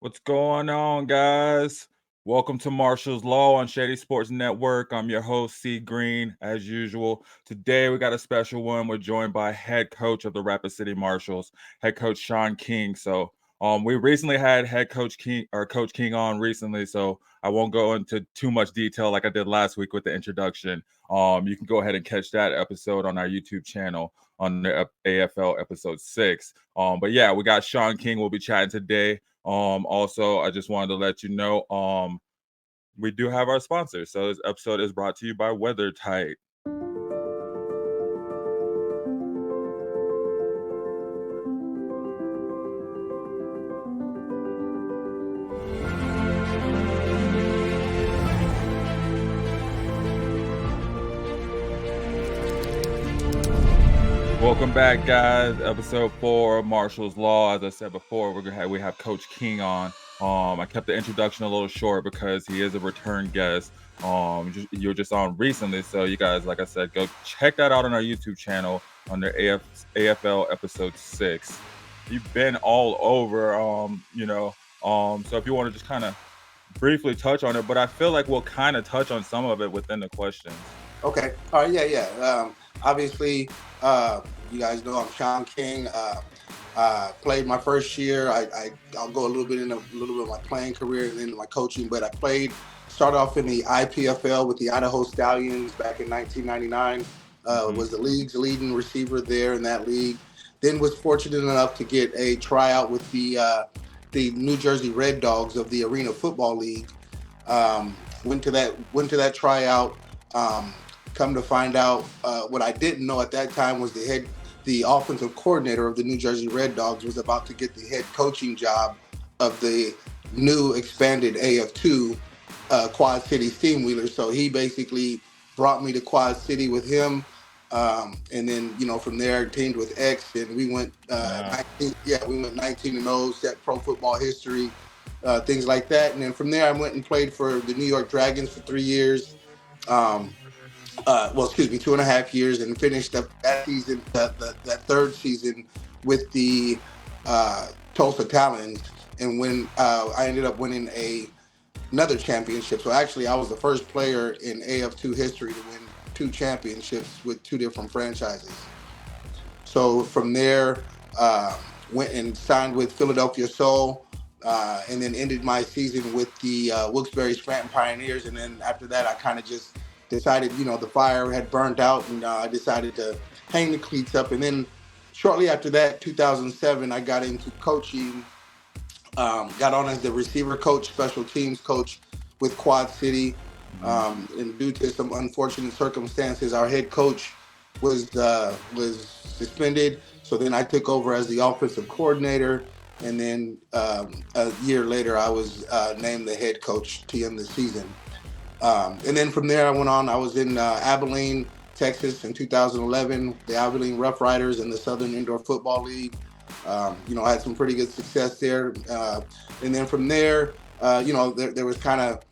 What's going on, guys? Welcome to Marshals Law on Shady Sports Network. I'm your host, C. Green, as usual. Today, we got a special one. We're joined by head coach of the Rapid City Marshals, head coach Shon King. So, we recently had head coach King or Coach King on recently, so I won't go into too much detail like I did last week with the introduction. You can go ahead and catch that episode on our YouTube channel on the AFL episode 6. But yeah, we got Shon King. We'll be chatting today. Also, I just wanted to let you know, we do have our sponsor. So this episode is brought to you by WeatherTight. Welcome back, guys. Episode 4 of Marshals Law. As I said before, we have Coach King on. I kept the introduction a little short because he is a return guest. You're just on recently, so you guys, like I said, go check that out on our YouTube channel under AFL episode 6. You've been all over, so if you want to just kind of briefly touch on it, but I feel like we'll kind of touch on some of it within the questions. Okay. All right. Yeah. Obviously, you guys know I'm Shon King. Played my first year. I'll go a little bit of my playing career and then my coaching. But started off in the IPFL with the Idaho Stallions back in 1999. Was the league's leading receiver there in that league. Then was fortunate enough to get a tryout with the New Jersey Red Dogs of the Arena Football League. Went to that tryout. Come to find out, what I didn't know at that time was the offensive coordinator of the New Jersey Red Dogs was about to get the head coaching job of the new expanded AF2 Quad City Steamwheelers. So he basically brought me to Quad City with him, and then from there teamed with X, and we went 19-0, set pro football history, things like that. And then from there I went and played for the New York Dragons for 3 years. 2.5 years, and finished up that season, that third season with the Tulsa Talons, and when I ended up winning another championship. So actually, I was the first player in AF2 history to win 2 championships with 2 different franchises. So from there, went and signed with Philadelphia Soul, and then ended my season with the Wilkes-Barre Scranton Pioneers. And then after that, I kind of just decided, the fire had burnt out, and I decided to hang the cleats up. And then shortly after that, 2007, I got into coaching, got on as the receiver coach, special teams coach with Quad City. And due to some unfortunate circumstances, our head coach was suspended. So then I took over as the offensive coordinator. And then a year later, I was named the head coach to end the season. And then from there, I was in Abilene, Texas in 2011, the Abilene Rough Riders in the Southern Indoor Football League. I had some pretty good success there. And then from there, it was kind of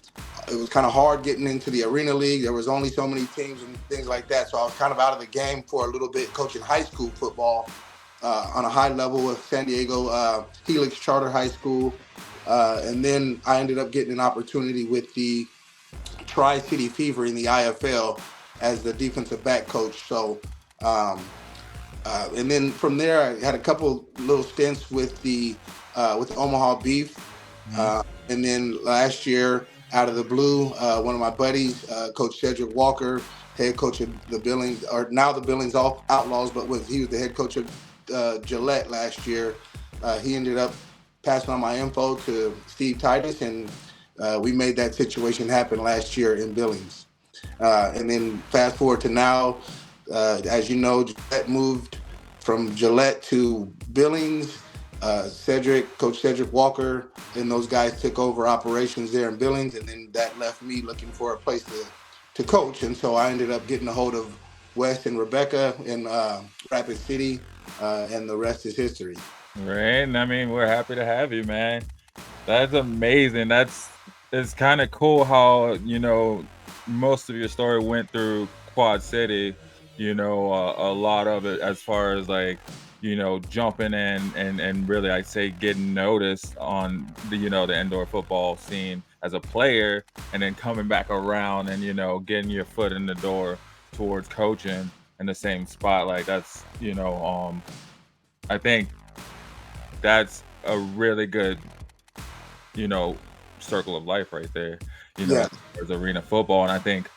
hard getting into the Arena League. There was only so many teams and things like that. So I was kind of out of the game for a little bit, coaching high school football on a high level with San Diego Helix Charter High School. And then I ended up getting an opportunity with the Tri-City Fever in the IFL as the defensive back coach. So, and then from there, I had a couple little stints with the Omaha Beef. And then last year, out of the blue, one of my buddies, Coach Cedric Walker, head coach of the Billings, or now the Billings Outlaws, but he was the head coach of Gillette last year. He ended up passing on my info to Steve Titus, and we made that situation happen last year in Billings. And then fast forward to now, as you know, Gillette moved from Gillette to Billings. Coach Cedric Walker, and those guys took over operations there in Billings, and then that left me looking for a place to coach, and so I ended up getting a hold of Wes and Rebecca in Rapid City, and the rest is history. Right. And I mean, we're happy to have you, man. That's amazing. It's kind of cool how, most of your story went through Quad City, a lot of it as far as like, jumping in and really I'd say getting noticed on the indoor football scene as a player and then coming back around and, getting your foot in the door towards coaching in the same spot. Like I think that's a really good you know, circle of life right there, Yeah, as far as arena football. And I think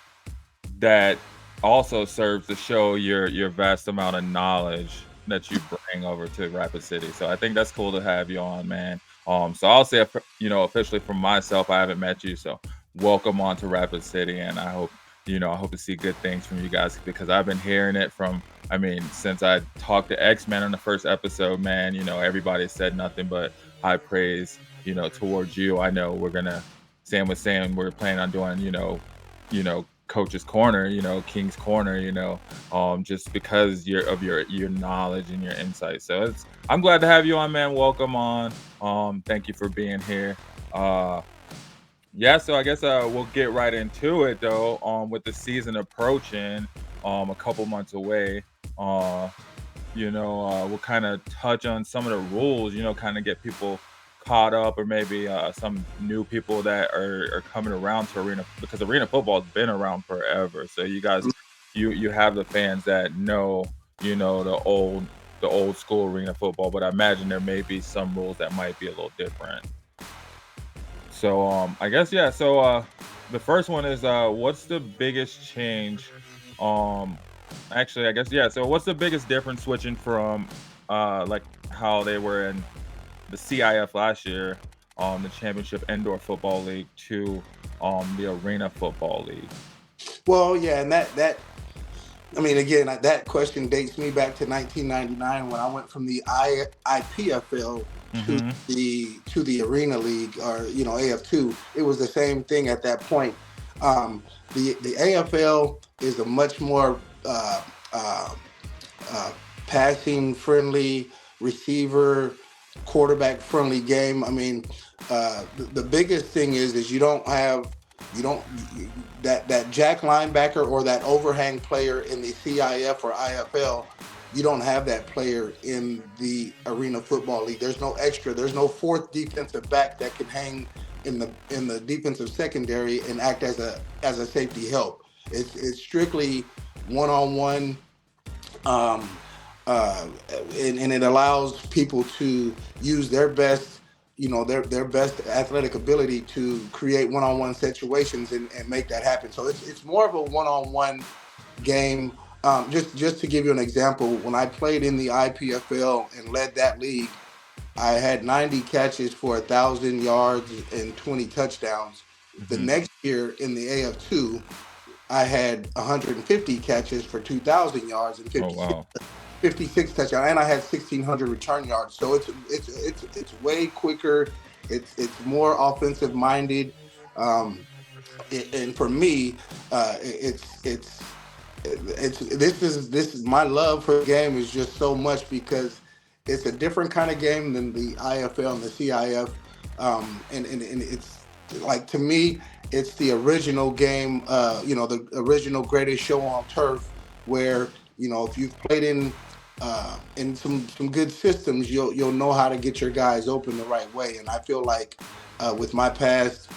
that also serves to show your vast amount of knowledge that you bring over to Rapid City. So I think that's cool to have you on, man. So I'll say, officially from myself, I haven't met you, so welcome on to Rapid City, and I hope to see good things from you guys because I've been hearing it from. I mean, since I talked to X Men in the first episode, man, everybody said nothing but high praise, towards you. I know we're gonna. Sam was saying we're planning on doing, coach's corner, King's corner, just because of your knowledge and your insight. So I'm glad to have you on, man. Welcome on. Thank you for being here. Yeah, so I guess we'll get right into it though. With the season approaching, a couple months away. Uh we'll kind of touch on some of the rules, kind of get people caught up, or maybe some new people that are coming around to arena because arena football has been around forever. So you guys, you have the fans that know, the old school arena football, but I imagine there may be some rules that might be a little different. So I guess yeah. So the first one is what's the biggest change? Um, actually, I guess yeah. So what's the biggest difference switching from like how they were in the CIF last year, the Championship Indoor Football League, to the Arena Football League? well, yeah, and that I mean, again, that question dates me back to 1999 when I went from the IPFL to Mm-hmm. the Arena League, or AF2. It was the same thing at that point. The AFL is a much more uh, uh, passing friendly, receiver, quarterback friendly game. I mean, the biggest thing is you don't that jack linebacker or that overhang player in the CIF or IFL. You don't have that player in the Arena Football League. There's no extra. There's no fourth defensive back that can hang in the defensive secondary and act as a safety help. It's strictly one on one, um, uh, and it allows people to use their best, their best athletic ability to create one-on-one situations and make that happen. So it's more of a one-on-one game. Just to give you an example, when I played in the IPFL and led that league, I had 90 catches for 1,000 yards and 20 touchdowns. The Mm-hmm. next year in the AF2, I had 150 catches for 2,000 yards and Oh wow. 56 touchdowns, and I had 1,600 return yards. So it's way quicker. It's more offensive minded, um, and for me, it's this is my love for the game is just so much because it's a different kind of game than the IFL and the CIF, and it's like, to me, it's the original game, the original greatest show on turf, where if you've played in some good systems, you'll know how to get your guys open the right way. And I feel like, with my past,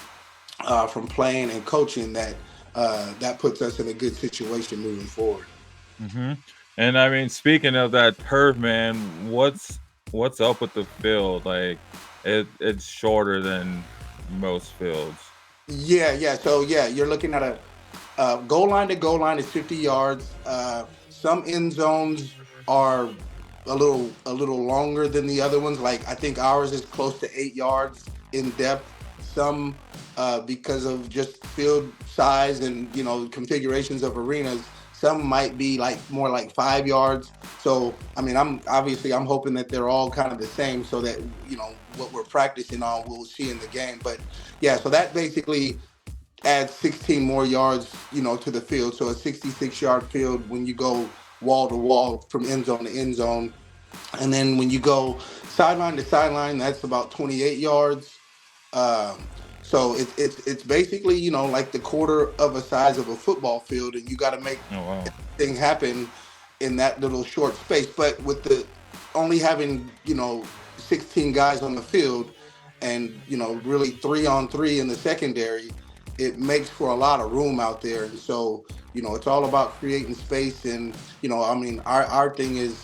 from playing and coaching, that puts us in a good situation moving forward. Mm-hmm. And I mean, speaking of that turf, man, what's up with the field? Like, it's shorter than most fields. Yeah, yeah. So yeah, you're looking at a goal line to goal line is 50 yards. Some end zones are a little longer than the other ones. Like, I think ours is close to 8 yards in depth. Some, because of just field size and configurations of arenas, Some might be like more like 5 yards. So I mean, I'm hoping that they're all kind of the same, so that what we're practicing on we'll see in the game. But yeah, so that basically adds 16 more yards, to the field. So a 66-yard field when you go wall to wall from end zone to end zone. And then when you go sideline to sideline, that's about 28 yards. Um, so it's basically like the quarter of a size of a football field, and you got to make Oh wow. thing happen in that little short space. But with the only having 16 guys on the field, and really 3-on-3 in the secondary, it makes for a lot of room out there. And so it's all about creating space. And I mean, our thing is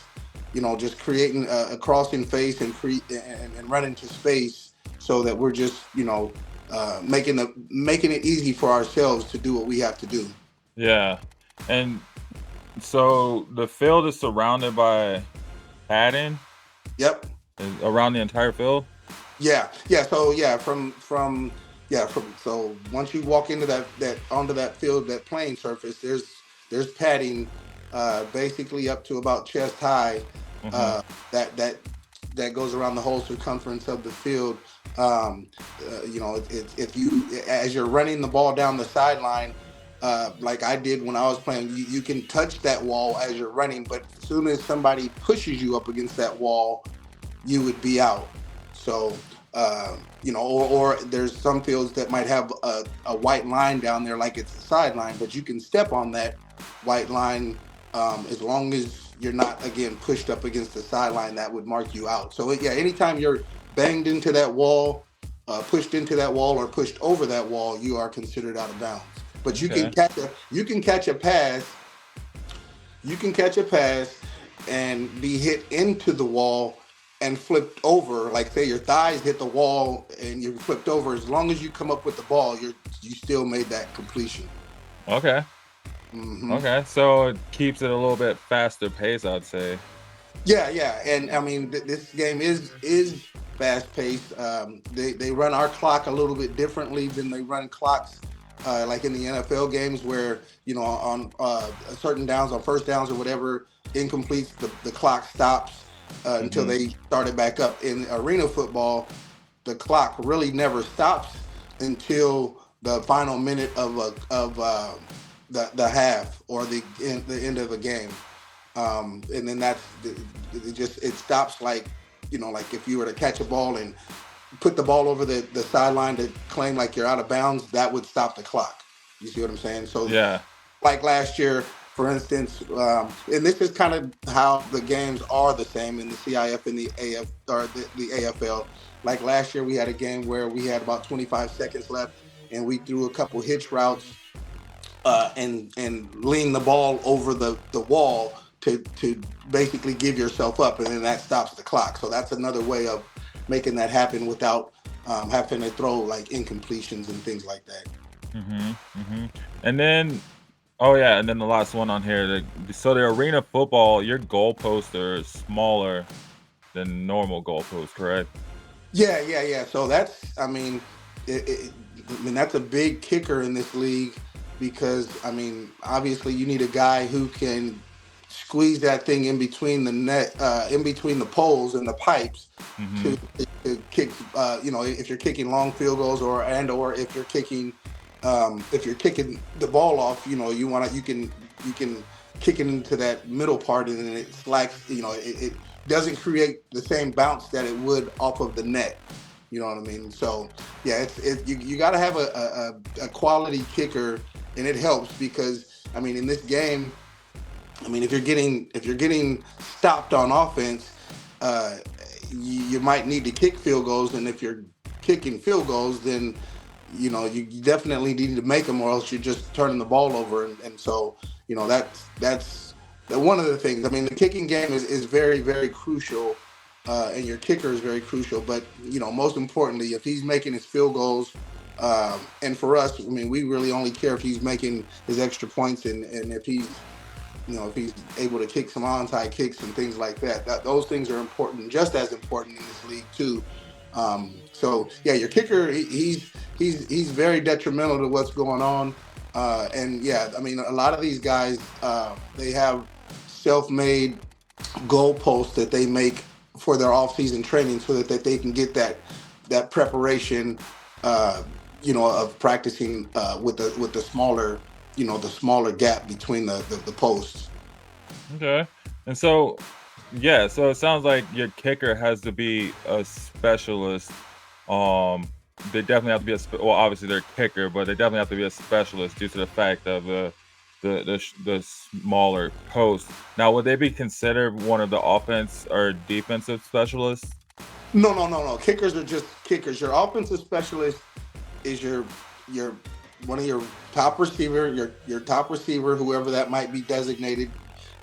just creating a crossing face and running to space, so that we're just making it easy for ourselves to do what we have to do. Yeah. And so the field is surrounded by padding Yep. around the entire field? Yeah. So yeah, from so once you walk into that onto that field, that playing surface, there's padding, basically up to about chest high, Mhm. uh, that goes around the whole circumference of the field. Um, if you, as you're running the ball down the sideline, like I did when I was playing, you can touch that wall as you're running, but as soon as somebody pushes you up against that wall, you would be out. So, or there's some fields that might have a white line down there, like it's a sideline, but you can step on that white line, as long as you're not, again, pushed up against the sideline, that would mark you out. So, yeah, anytime you're banged into that wall, pushed into that wall, or pushed over that wall, you are considered out of bounds. But Okay. you can catch a pass you can catch a pass and be hit into the wall and flipped over. Like, say your thighs hit the wall and you're flipped over. As long as you come up with the ball, you still made that completion. Okay. Hmm. Okay. So it keeps it a little bit faster pace, I'd say. Yeah. And I mean, this game is fast paced. They run our clock a little bit differently than they run clocks, like in the NFL games, where on certain downs, on first downs or whatever, incompletes, the clock stops until Mhm. they start it back up. In arena football, the clock really never stops until the final minute of the half, or the end of the game. And then it stops, like like if you were to catch a ball and put the ball over the sideline to claim like you're out of bounds, that would stop the clock. You see what I'm saying? So, Yeah. like last year, for instance, and this is kind of how the games are the same in the CIF and the AF, or the AFL. Like last year, we had a game where we had about 25 seconds left, and we threw a couple hitch routes, and lean the ball over the wall to basically give yourself up, and then that stops the clock. So that's another way of making that happen without having to throw like incompletions and things like that. Mhm. Mhm. And then oh yeah, and then the last one on here, so the arena football, your goalposts are smaller than normal goalposts, correct? Yeah. So that's, I mean, I mean, that's a big kicker in this league, because I mean, obviously you need a guy who can squeeze that thing in between the net, in between the poles and the pipes, to, Mhm. to kick. If you're kicking long field goals, or if you're kicking the ball off, you can kick it into that middle part, and then it slacks. It doesn't create the same bounce that it would off of the net. You know what I mean? So yeah, you got to have a quality kicker, and it helps because I mean, in this game, I mean, if you're getting stopped on offense, uh, you might need to kick field goals, and if you're kicking field goals, then you definitely need to make them, or else you're just turning the ball over. And so that's one of the things. I mean, the kicking game is very, very crucial, and your kicker is very crucial. But most importantly, if he's making his field goals, and for us, I mean, we really only care if he's making his extra points, and if he's able to kick some onside kicks and things like that. Those things are important, just as important in this league too. So yeah, your kicker, he's very detrimental to what's going on. And yeah, I mean, a lot of these guys, they have self-made goalposts that they make for their off-season training, so that they can get that preparation, uh, of practicing with the smaller, the smaller gap between the posts. Okay. And so, yeah, so it sounds like your kicker has to be a specialist. They definitely have to be well, obviously they're kicker, but they definitely have to be a specialist due to the fact of the smaller post. Now, would they be considered one of the offense or defensive specialists? No, no, no, no. Kickers are just kickers. Your offensive specialist is your one of your top receiver, your top receiver, whoever that might be designated,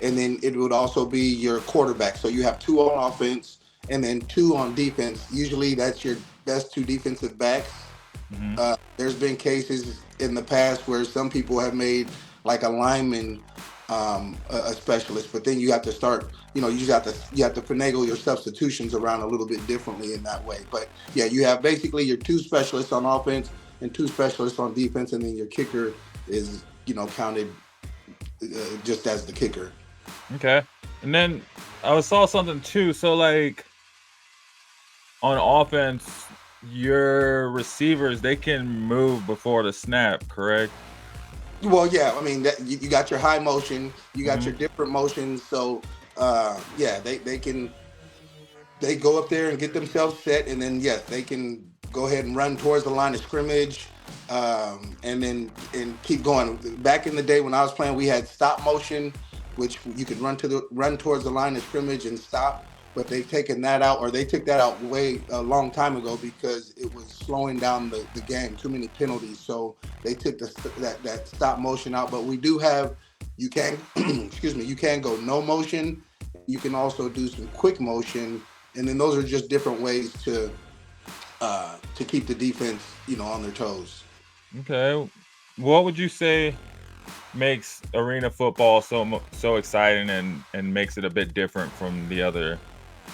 and then it would also be your quarterback. So you have two on offense and then two on defense. Usually that's your best two defensive backs. Hmm. There's been cases in the past where some people have made like a lineman, a specialist, but then you have to start, you have to finagle your substitutions around a little bit differently in that way. But yeah, you have basically your two specialists on offense and two specialists on defense, and then your kicker is, counted just as the kicker. Okay. And then I saw something too. So, like, on offense, your receivers, they can move before the snap, correct? Well, yeah, I mean that you got your high motion, you got Mhm. your different motions. So yeah, they go up there and get themselves set, and then yes, they can go ahead and run towards the line of scrimmage, and then and keep going. Back in the day when I was playing, we had stop motion, which you could run towards the line of scrimmage and stop. But they've taken that out, or they took that out way a long time ago, because it was slowing down the game. Too many penalties, so they took that stop motion out. But we do have, you can excuse me, you can go no motion. You can also do some quick motion, and then those are just different ways to keep the defense, on their toes. Okay. What would you say makes arena football so exciting and makes it a bit different from the other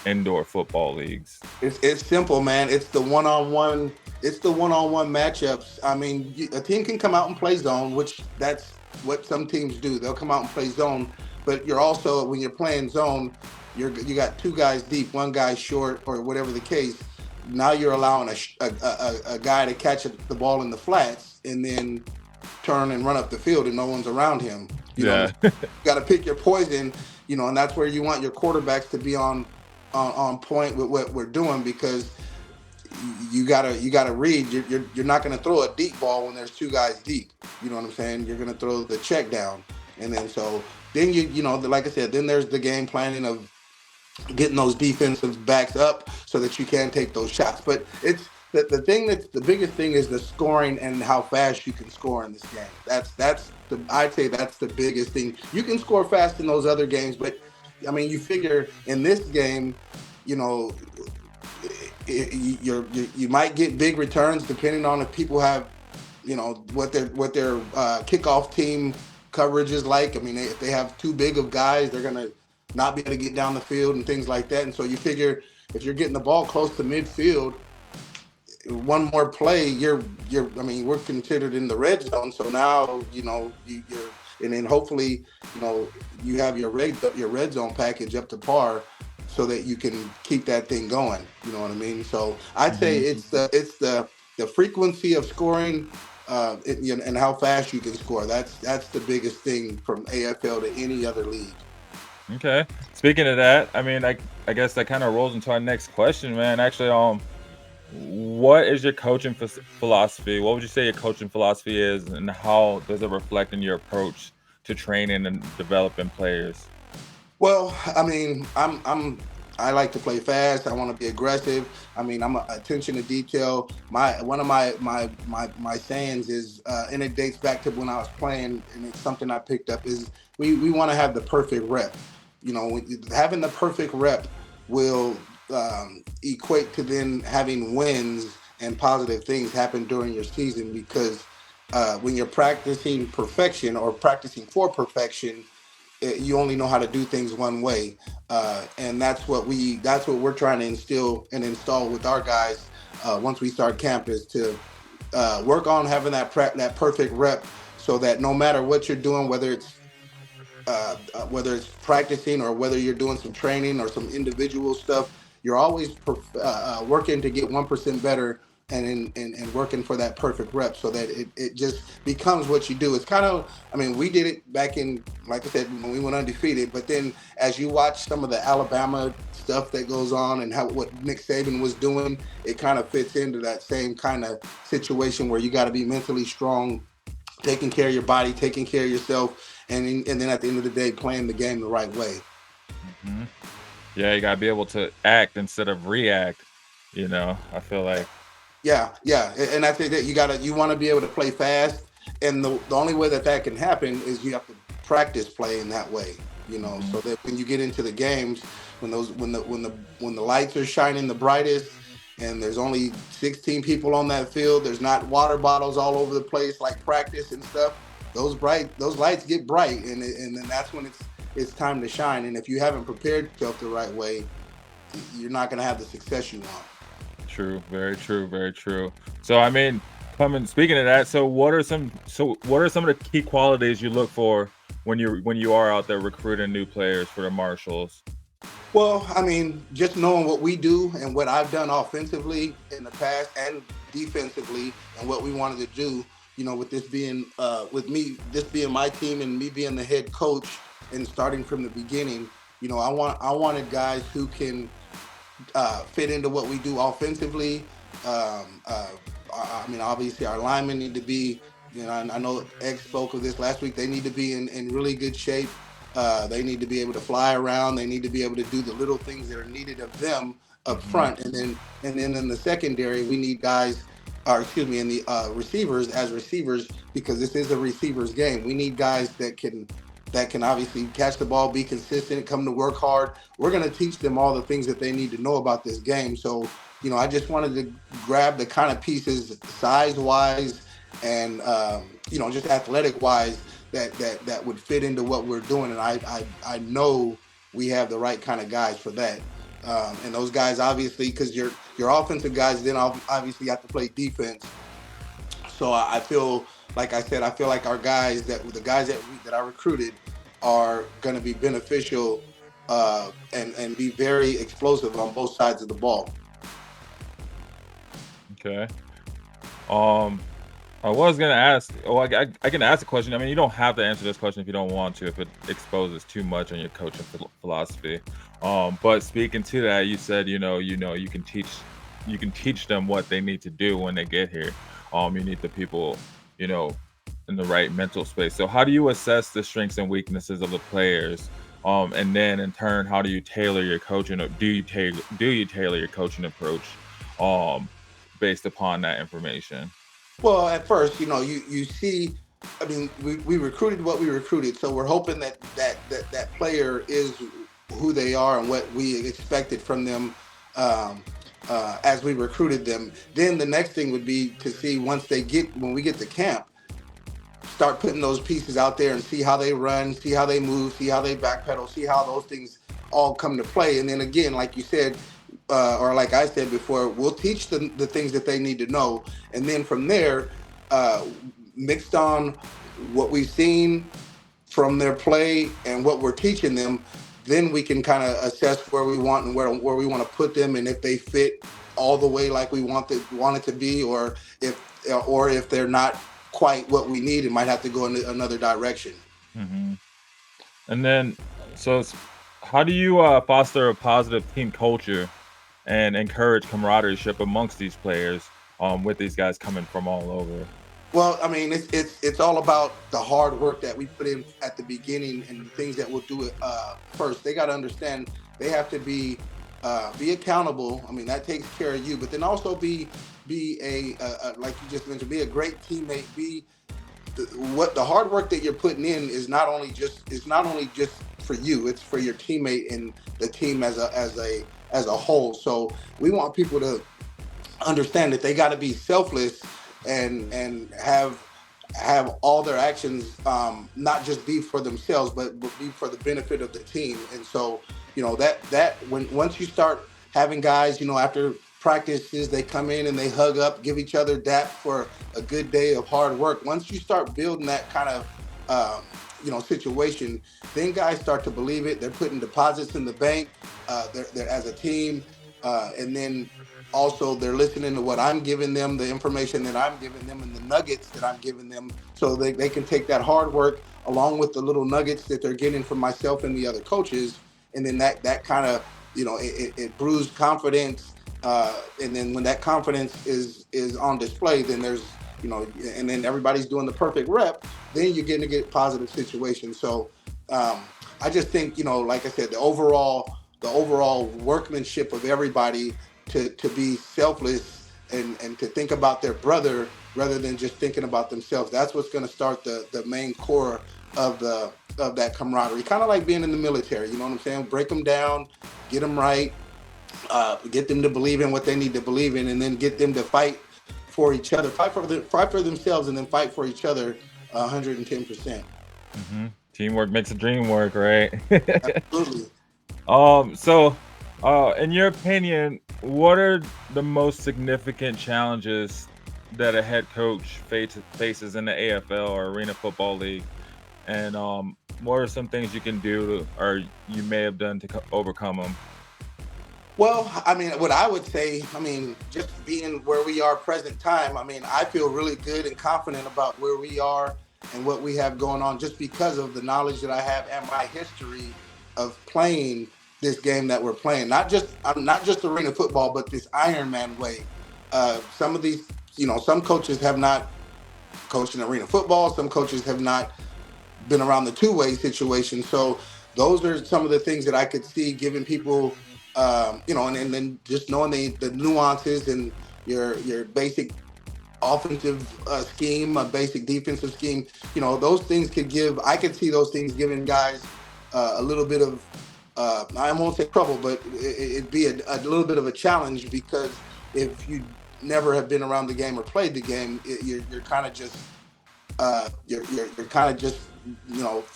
indoor football leagues? It's simple, man. It's the one on one. It's the one on one matchups. I mean, a team can come out and play zone, which that's what some teams do. They'll come out and play zone, but you're also, when you're playing zone, you got two guys deep, one guy short, or whatever the case. Now you're allowing a guy to catch the ball in the flats and then turn and run up the field, and no one's around him. Yeah. You got to pick your poison, and that's where you want your quarterbacks to be on point with what we're doing, because you gotta read. You're not going to throw a deep ball when there's two guys deep. You know what I'm saying? You're going to throw the check down, and then so then like I said, then there's the game planning of getting those defensive backs up so that you can take those shots. But it's the thing that's the biggest thing is the scoring and how fast you can score in this game. I'd say that's the biggest thing. You can score fast in those other games, but I mean, you figure in this game, you know, you might get big returns depending on if people have, what their kickoff team coverage is like. I mean, if they have too big of guys, they're gonna not be able to get down the field and things like that. And so you figure, if you're getting the ball close to midfield, one more play, you're. I mean, we're considered in the red zone. So now you're, and then hopefully you have your red zone package up to par, so that you can keep that thing going. You know what I mean? So I'd say Hmm. it's the frequency of scoring, and how fast you can score. That's the biggest thing from AFL to any other league. Okay. Speaking of that, I mean, I guess that kind of rolls into our next question, man. Actually, what is your coaching philosophy? What would you say your coaching philosophy is, and how does it reflect in your approach to training and developing players? Well, I mean, I like to play fast. I want to be aggressive. I mean, I'm attention to detail. My one of my sayings is, and it dates back to when I was playing, and it's something I picked up, is we want to have the perfect rep. Having the perfect rep will equate to then having wins and positive things happen during your season, because when you're practicing perfection or practicing for perfection, you only know how to do things one way, and that's what we're trying to instill and install with our guys, once we start camp, is to work on having that perfect rep, so that no matter what you're doing, whether it's practicing or whether you're doing some training or some individual stuff, you're always working to get 1% better, and working for that perfect rep, so that it just becomes what you do. It's kind of, I mean, we did it back in, like I said, when we went undefeated. But then as you watch some of the Alabama stuff that goes on and how what Nick Saban was doing, it kind of fits into that same kind of situation where you got to be mentally strong, taking care of your body, taking care of yourself, and then at the end of the day, playing the game the right way. Hmm. Yeah, you gotta be able to act instead of react. I feel like. Yeah, and I think that you want to be able to play fast, and the only way that that can happen is you have to practice playing that way. Hmm. So that when you get into the games, when the lights are shining the brightest, and there's only 16 people on that field, there's not water bottles all over the place like practice and stuff. Those lights get bright, and then that's when it's time to shine. And if you haven't prepared yourself the right way, you're not going to have the success you want. True, very true, very true. So I mean, coming speaking of that, so what are some of the key qualities you look for when you are out there recruiting new players for the Marshals? Well, I mean, just knowing what we do and what I've done offensively in the past and defensively, and what we wanted to do, with this being with me, this being my team and me being the head coach and starting from the beginning, I wanted guys who can fit into what we do offensively. I mean, obviously, our linemen need to be, I know X spoke of this last week, they need to be in really good shape. They need to be able to fly around. They need to be able to do the little things that are needed of them up Hmm. front. And then in the secondary, we need guys, or excuse me, in the receivers as receivers, because this is a receivers game. We need guys that can obviously catch the ball, be consistent, come to work hard. We're going to teach them all the things that they need to know about this game. So, I just wanted to grab the kind of pieces, size wise, and just athletic wise, that would fit into what we're doing. And I know we have the right kind of guys for that. And those guys, obviously, because your offensive guys then obviously have to play defense. So I feel, like I said, I feel like our guys, that the guys that I recruited, are going to be beneficial, and be very explosive on both sides of the ball. Okay. Um, I was gonna ask. Oh, I can ask a question. I mean, you don't have to answer this question if you don't want to, if it exposes too much on your coaching philosophy. But speaking to that, you said you can teach them what they need to do when they get here. You need the people, you know, in the right mental space. So how do you assess the strengths and weaknesses of the players? And then in turn, how do you tailor your coaching? Or do you tailor your coaching approach, um, based upon that information? Well, at first, you see, I mean, we recruited what we recruited, so we're hoping that player is who they are and what we expected from them, um, as we recruited them. Then the next thing would be to see, when we get to camp, start putting those pieces out there and see how they run, see how they move, see how they backpedal, see how those things all come to play. And then again, like you said, or like I said before, we'll teach them the things that they need to know. And then from there, uh, mixed on what we've seen from their play and what we're teaching them, then we can kind of assess where we want and where we want to put them, and if they fit all the way like we want it to be, or if they're not quite what we need, it might have to go in another direction. Hmm. And then, how do you foster a positive team culture and encourage camaraderie amongst these players? With these guys coming from all over. Well, I mean, it's all about the hard work that we put in at the beginning and the things that we'll do it first. They got to understand they have to be accountable. I mean, that takes care of you, but then also be like you just mentioned, be a great teammate. Be what the hard work that you're putting in is not only just for you, it's for your teammate and the team as a whole. So we want people to understand that they got to be selfless, and have all their actions, not just be for themselves, but be for the benefit of the team. And so, that when once you start having guys, after practices, they come in and they hug up, give each other dap for a good day of hard work. Once you start building that kind of situation, then guys start to believe it. They're putting deposits in the bank. They're as a team, and then also they're listening to what I'm giving them, the information that I'm giving them, and the nuggets that I'm giving them, so they can take that hard work along with the little nuggets that they're getting from myself and the other coaches, and then that kind of it brews confidence, and then when that confidence is on display, then there's and then everybody's doing the perfect rep, then you're getting to get positive situations. So I just think, like I said, the overall workmanship of everybody to be selfless and to think about their brother rather than just thinking about themselves. That's what's going to start the main core of that camaraderie. Kind of like being in the military. You know what I'm saying? Break them down, get them right, get them to believe in what they need to believe in, and then get them to fight for each other, fight for themselves, and then fight for each other 110%. Teamwork makes the dream work, right? Absolutely. So, in your opinion, what are the most significant challenges that a head coach faces in the AFL or Arena Football League? And what are some things you can do or you may have done to overcome them? Well, I mean, what I would say, just being where we are present time, I feel really good and confident about where we are and what we have going on just because of the knowledge that I have and my history of playing this game that we're playing. Not just arena football, but this Iron Man way. Some of these, some coaches have not coached in arena football. Some coaches have not been around the two-way situation. So those are some of the things that I could see giving people, and then just knowing the nuances and your basic offensive scheme, a basic defensive scheme. Those things I could see those things giving guys a little bit of, I won't say trouble, but it'd be a little bit of a challenge because if you never have been around the game or played the game, you're kind of just you're kind of just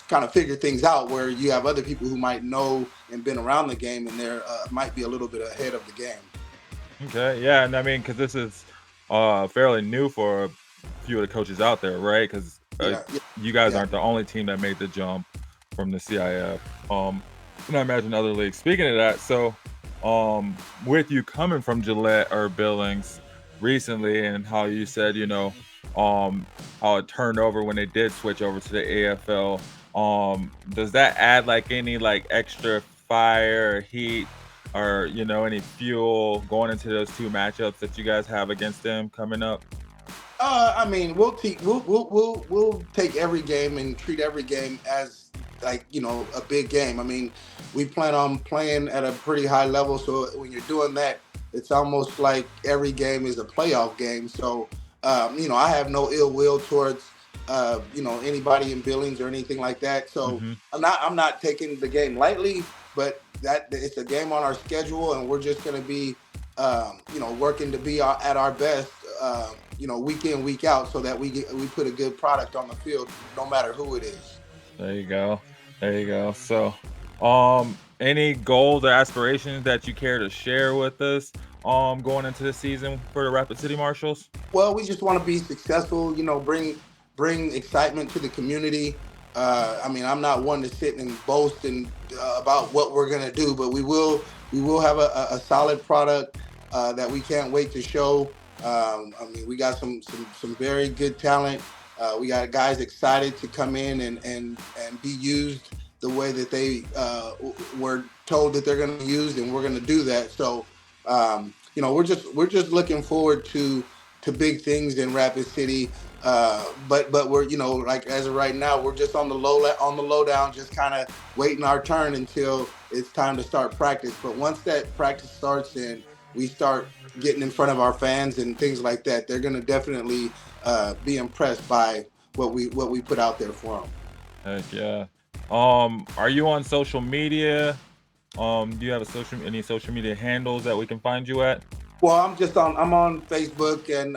kind of figure things out where you have other people who might know and been around the game and they're might be a little bit ahead of the game. Okay, yeah, and I mean, because this is fairly new for a few of the coaches out there, right? Because Yeah, yeah, you guys yeah. aren't the only team that made the jump from the CIF. And I imagine other leagues. Speaking of that, so with you coming from Gillette or Billings recently, and how you said, how it turned over when they did switch over to the AFL. Does that add like any like extra fire or heat or any fuel going into those two matchups that you guys have against them coming up? We'll take every game and treat every game as like a big game. We plan on playing at a pretty high level, so when you're doing that, it's almost like every game is a playoff game. So I have no ill will towards anybody in Billings or anything like that. So Hmm. I'm not taking the game lightly, but that it's a game on our schedule, and we're just going to be working to be at our best, week in, week out, so that we put a good product on the field, no matter who it is. There you go. There you go. So, any goals or aspirations that you care to share with us, going into the season for the Rapid City Marshals? Well, we just want to be successful. Bring excitement to the community. I'm not one to sit and boast and about what we're gonna do, but we will have a solid product that we can't wait to show. We got some very good talent. We got guys excited to come in and be used the way that they were told that they're going to be used, and we're going to do that. So, we're just looking forward to big things in Rapid City. But we're like as of right now, we're just on the lowdown, just kind of waiting our turn until it's time to start practice. But once that practice starts and we start getting in front of our fans and things like that, they're going to definitely be impressed by what we put out there for them. Heck yeah. Are you on social media? Do you have any social media handles that we can find you at? Well, I'm on Facebook and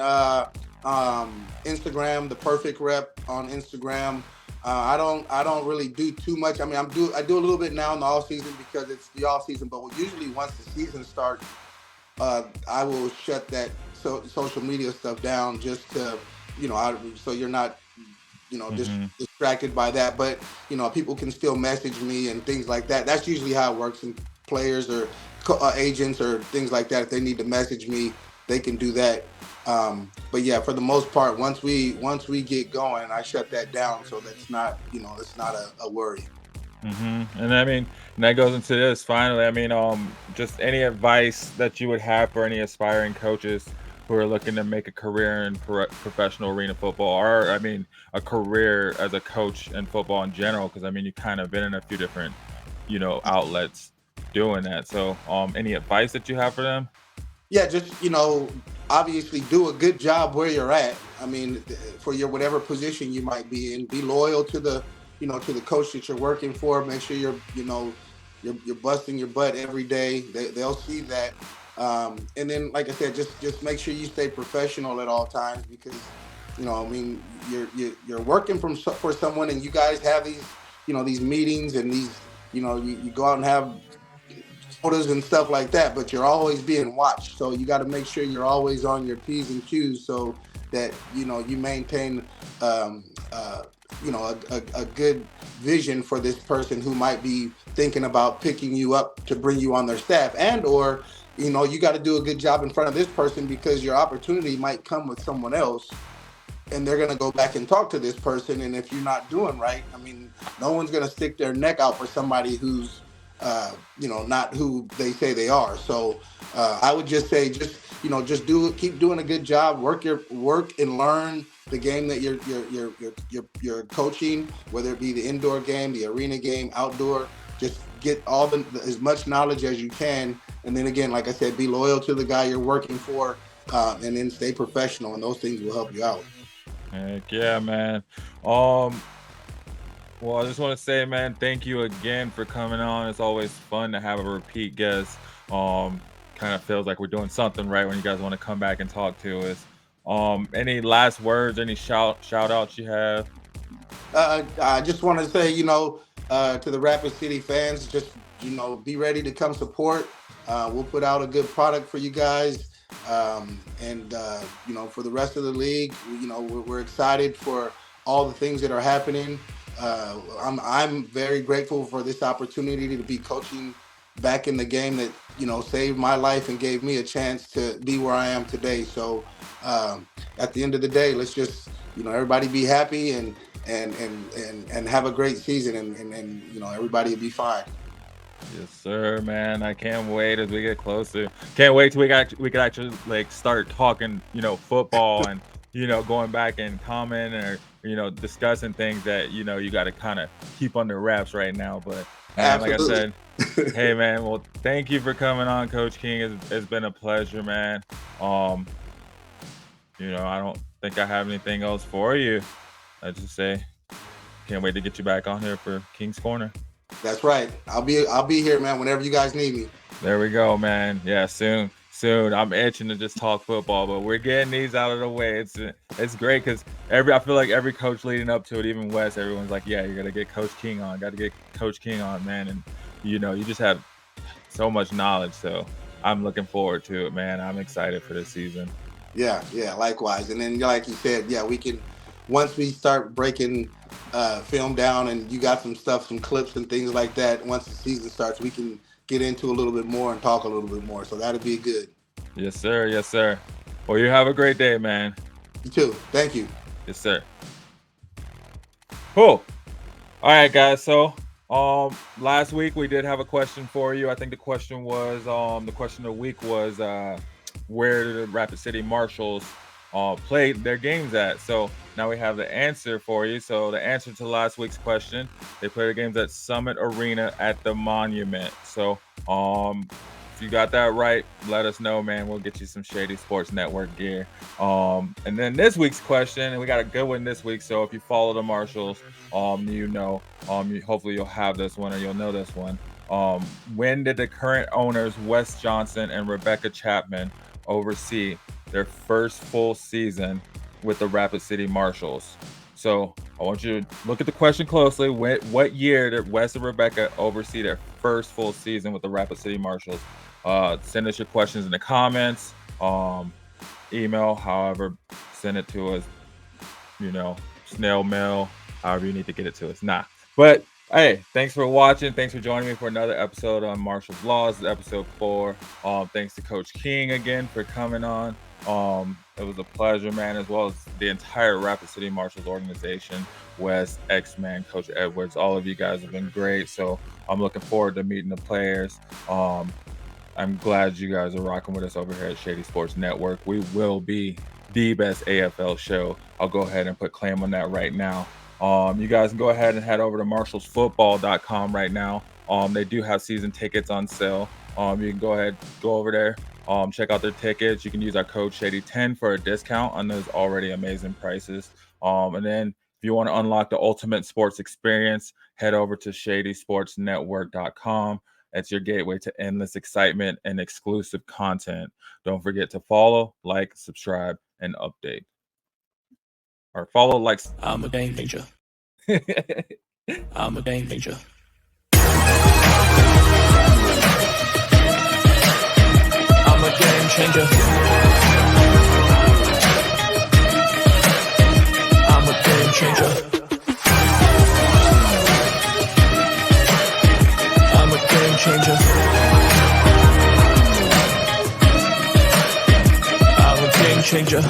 Instagram, the Perfect Rep on Instagram. I don't really do too much. I do a little bit now in the off season because it's the off season. But usually once the season starts, I will shut that social media stuff down just to, so you're not, Mm-hmm. distracted by that. But people can still message me and things like that. That's usually how it works. And players or agents or things like that, if they need to message me, they can do that. But yeah, for the most part, once we get going, I shut that down. So that's not, it's not a worry. And I mean, and that goes into this finally. I mean, just any advice that you would have for any aspiring coaches who are looking to make a career in professional arena football, or I mean, a career as a coach in football in general. Because I mean, you kind of been in a few different, outlets doing that. So, any advice that you have for them? Yeah, just obviously do a good job where you're at. I mean, for your whatever position you might be in, be loyal to the coach that you're working for. Make sure you're busting your butt every day. They'll see that. And then, like I said, just make sure you stay professional at all times, because I mean, you're working for someone, and you guys have these meetings, and you go out and have sodas and stuff like that, but you're always being watched. So you got to make sure you're always on your P's and Q's, so that you maintain um, uh, a good vision for this person who might be thinking about picking you up to bring you on their staff, and or you got to do a good job in front of this person, because your opportunity might come with someone else, and they're going to go back and talk to this person. And if you're not doing right, I mean, no one's going to stick their neck out for somebody who's not who they say they are. So I would just say, just keep doing a good job, work and learn the game that you're coaching, whether it be the indoor game, the arena game, outdoor. Just get as much knowledge as you can, and then again, like I said, be loyal to the guy you're working for, and then stay professional, and those things will help you out. Heck yeah, man. Um, Well, I just want to say, man, thank you again for coming on. It's always fun to have a repeat guest. Um, Kind of feels like we're doing something right when you guys want to come back and talk to us. Any last words, any shout outs you have? I just want to say, to the Rapid City fans, just be ready to come support. We'll put out a good product for you guys, and for the rest of the league, we're excited for all the things that are happening. I'm very grateful for this opportunity to be coaching back in the game that saved my life and gave me a chance to be where I am today. So at the end of the day, let's just everybody be happy, and have a great season, and everybody will be fine. Yes, sir, man. I can't wait as we get closer. Can't wait till we could actually like start talking, football and going back and commenting or discussing things that you got to kind of keep under wraps right now. But man, like I Absolutely. said, hey man, well, thank you for coming on, Coach King. It's been a pleasure, man. Um, I don't think I have anything else for you. I just say can't wait to get you back on here for King's Corner. That's right. I'll be here, man, whenever you guys need me. There we go, man. Yeah, soon, soon. I'm itching to just talk football, but we're getting these out of the way. It's great because I feel like every coach leading up to it, even Wes, everyone's like, yeah, you got to get Coach King on, got to get Coach King on, man. And you just have so much knowledge, so I'm looking forward to it, man. I'm excited for this season. Yeah, yeah, likewise. And then, like you said, yeah, we can, once we start breaking film down, and you got some stuff, some clips and things like that. Once the season starts, we can get into a little bit more and talk a little bit more. So that'll be good. Yes, sir. Yes, sir. Well, you have a great day, man. You too. Thank you. Yes, sir. Cool. All right, guys. So, last week we did have a question for you. I think the question was, the question of the week was, where did the Rapid City Marshals, play their games at? So now we have the answer for you. So the answer to last week's question, they play their games at Summit Arena at the Monument. So, if you got that right, let us know, man. We'll get you some Shady Sports Network gear. And then this week's question, and we got a good one this week. So if you follow the Marshals, hopefully you'll have this one or you'll know this one. When did the current owners Wes Johnson and Rebecca Chapman oversee their first full season with the Rapid City Marshals? So I want you to look at the question closely. What year did Wes and Rebecca oversee their first full season with the Rapid City Marshals? Send us your questions in the comments, email, however, send it to us, snail mail, however you need to get it to us. But hey, thanks for watching. Thanks for joining me for another episode on Marshals Law. This is episode 4. Thanks to Coach King again for coming on. It was a pleasure, man, as well as the entire Rapid City Marshals organization, Wes, X-Man, Coach Edwards. All of you guys have been great. So I'm looking forward to meeting the players. I'm glad you guys are rocking with us over here at Shady Sports Network. We will be the best AFL show. I'll go ahead and put claim on that right now. You guys can go ahead and head over to marshallsfootball.com right now. They do have season tickets on sale. You can go over there, check out their tickets. You can use our code Shady10 for a discount on those already amazing prices. And then if you want to unlock the ultimate sports experience, head over to shadysportsnetwork.com. It's your gateway to endless excitement and exclusive content. Don't forget to follow, like, subscribe, and update. Or follow, like. I'm a game changer. I'm a game changer. I'm a game changer. I'm a game changer. I'm a game changer. I'm a game changer.